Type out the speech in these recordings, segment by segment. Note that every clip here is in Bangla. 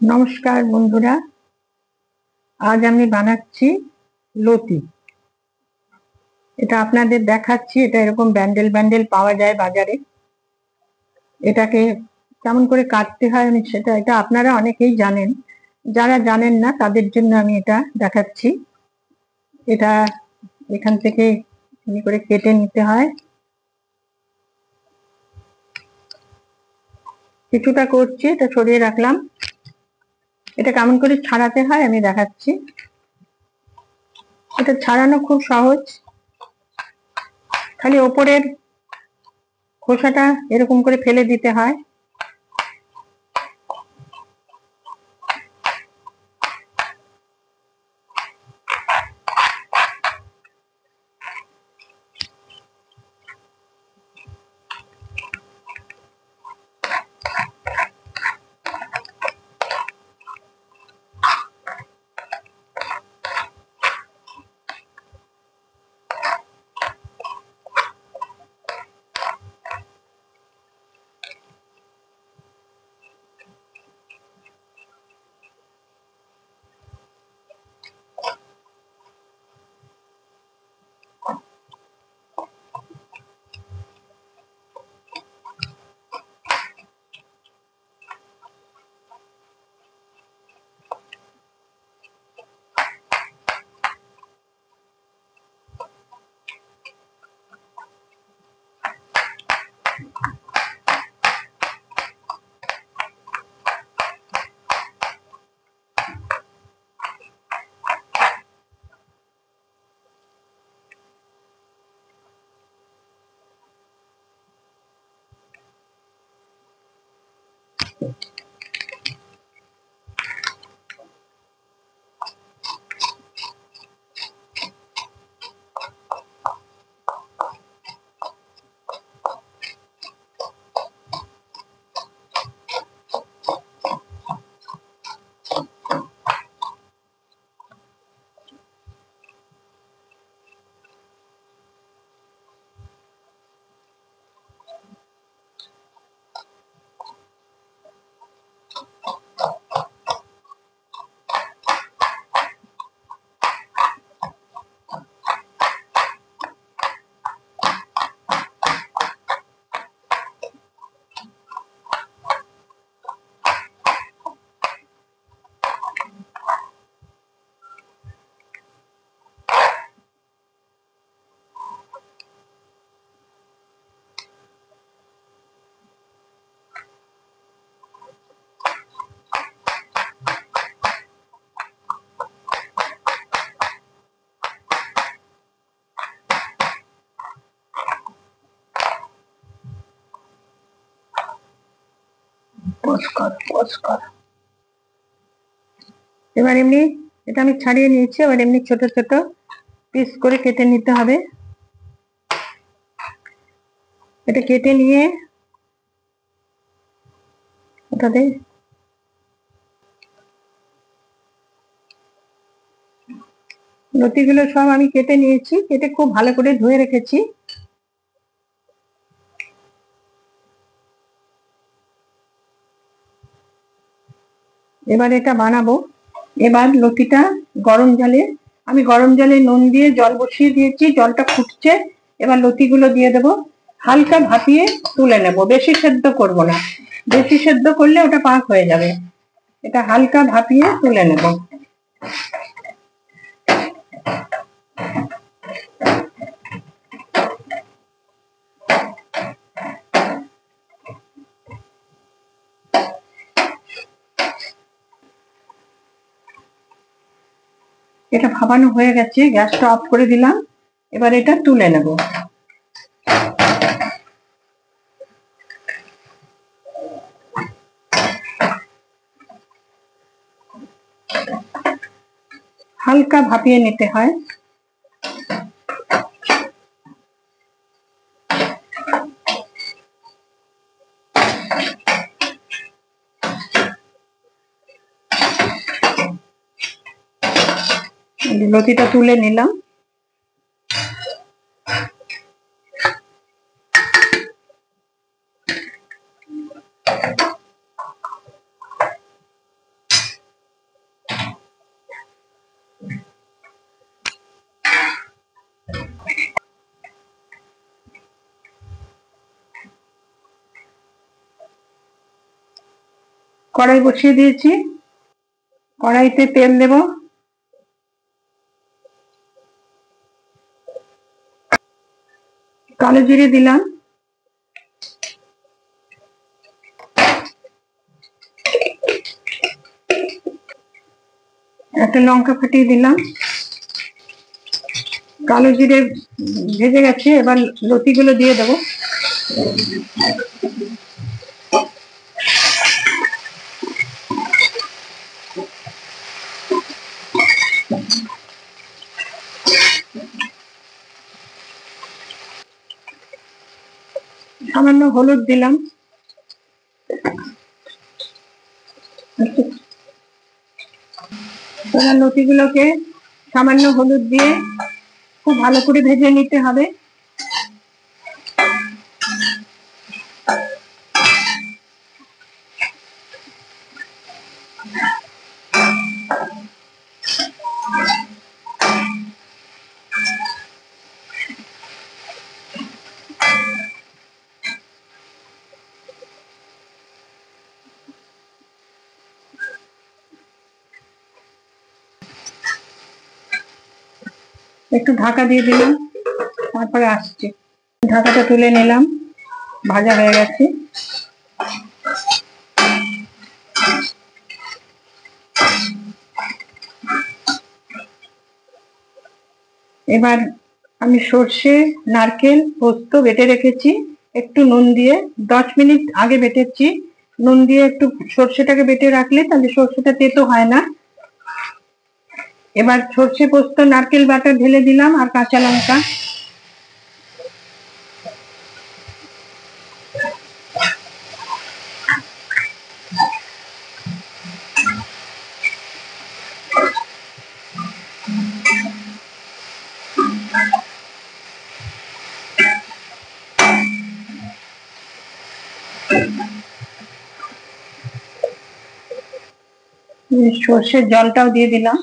নমস্কার বন্ধুরা, আজ আমি বানাচ্ছি লতি। এটা আপনাদের দেখাচ্ছি। এটা এরকম ব্যান্ডেল ব্যান্ডেল পাওয়া যায় বাজারে। এটাকে কেমন করে কাটতে হয় আমি এটা আপনারা অনেকেই জানেন। যারা জানেন না তাদের জন্য আমি এটা দেখাচ্ছি। এটা এখান থেকে এমনি করে কেটে নিতে হয়। কিছুটা করছি, এটা সরিয়ে রাখলাম। এটা কেমন করে ছাড়াতে হয় আমি দেখাচ্ছি। এটা ছাড়ানো খুব সহজ। খালি ওপরের খোসাটা এরকম করে ফেলে দিতে হয়। এবার এমনি এটা আমি ছাড়িয়ে নিয়েছি। এবার এমনি ছোট ছোট পিস করে কেটে নিতে হবে। এটা কেটে নিয়ে ওটাতে লতিগুলো সব আমি কেটে নিয়েছি, কেটে খুব ভালো করে ধুয়ে রেখেছি। এবার এটা বানাবো। এবার লতিটা গরম জলে নুন দিয়ে জল বসিয়ে দিয়েছি, জলটা ফুটছে। এবার লতিগুলো দিয়ে দেবো। হালকা ভাপিয়ে তুলে নেব, বেশি সেদ্ধ করব না। বেশি সেদ্ধ করলে ওটা পাক হয়ে যাবে। এটা হালকা ভাপিয়ে তুলে নেব। এটা ভাপানো হয়ে গেছে, গ্যাসটা অফ করে দিলাম। এবার এটা তুলে নেব। হালকা ভাপিয়ে নিতে হয়। লতিটা তুলে নিলাম। কড়াই বসিয়ে দিয়েছি, কড়াইতে তেল দেব, কালো জিরে দিলাম, একটা লঙ্কা ফাটিয়ে দিলাম। কালো জিরে ভেজে গেছে, এবার লতিগুলো দিয়ে দেবো। সামান্য হলুদ দিলাম, এবার লতিগুলোকে সামান্য হলুদ দিয়ে খুব ভালো করে ভেজে নিতে হবে। একটু ঢাকা দিয়ে দিলাম, তারপরে আসছি। ঢাকাটা তুলে নিলাম, ভাজা হয়ে গেছে। এবার আমি সর্ষে, নারকেল, পোস্ত বেটে রেখেছি, একটু নুন দিয়ে 10 মিনিট আগে বেটেছি। নুন দিয়ে একটু সর্ষেটাকে বেটে রাখলে তাহলে সর্ষেটা তেতো হয় না। এবার সর্ষে, পোস্ত, নারকেল বাটা ঢেলে দিলাম আর কাঁচা লঙ্কা। সর্ষের জলটাও দিয়ে দিলাম।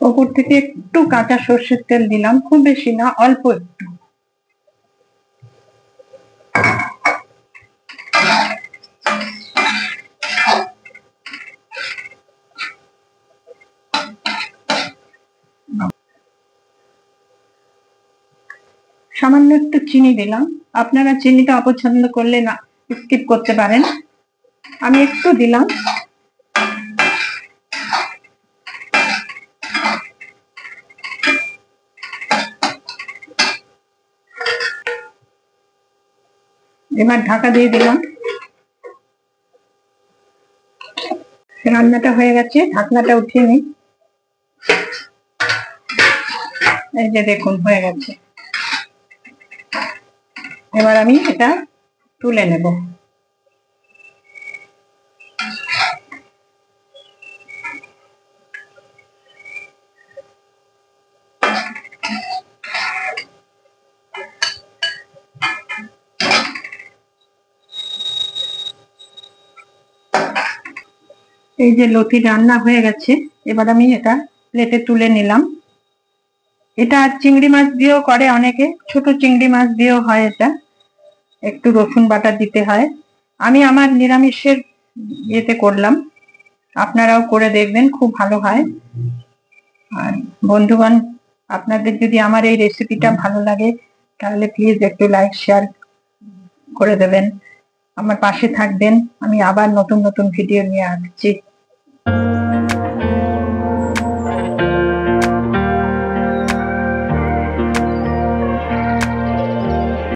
ওপর থেকে একটু কাঁচা সর্ষের তেল দিলাম, খুব বেশি না, অল্প একটু। সামান্য একটু চিনি দিলাম, আপনারা চিনিটা অপছন্দ করলে না স্কিপ করতে পারেন, আমি একটু দিলাম। এবার ঢাকা দিয়ে দিলাম। রান্নাটা হয়ে গেছে, ঢাকনাটা উঠিয়ে নিই। এই যে দেখুন হয়ে গেছে। এবার আমি এটা তুলে নেব। এই যে লতি রান্না হয়ে গেছে, এবার আমি এটা প্লেটে তুলে নিলাম। এটা চিংড়ি মাছ দিয়েও করে অনেকে, ছোট চিংড়ি মাছ দিয়েও হয়। এটা একটু রসুন বাটা দিতে হয়। আমি আমার নিরামিষের ইয়েতে করলাম, আপনারাও করে দেখবেন, খুব ভালো হয়। আর বন্ধুগণ, আপনাদের যদি আমার এই রেসিপিটা ভালো লাগে তাহলে প্লিজ একটু লাইক শেয়ার করে দেবেন, আমার পাশে থাকবেন। আমি আবার নতুন নতুন ভিডিও নিয়ে আসছি।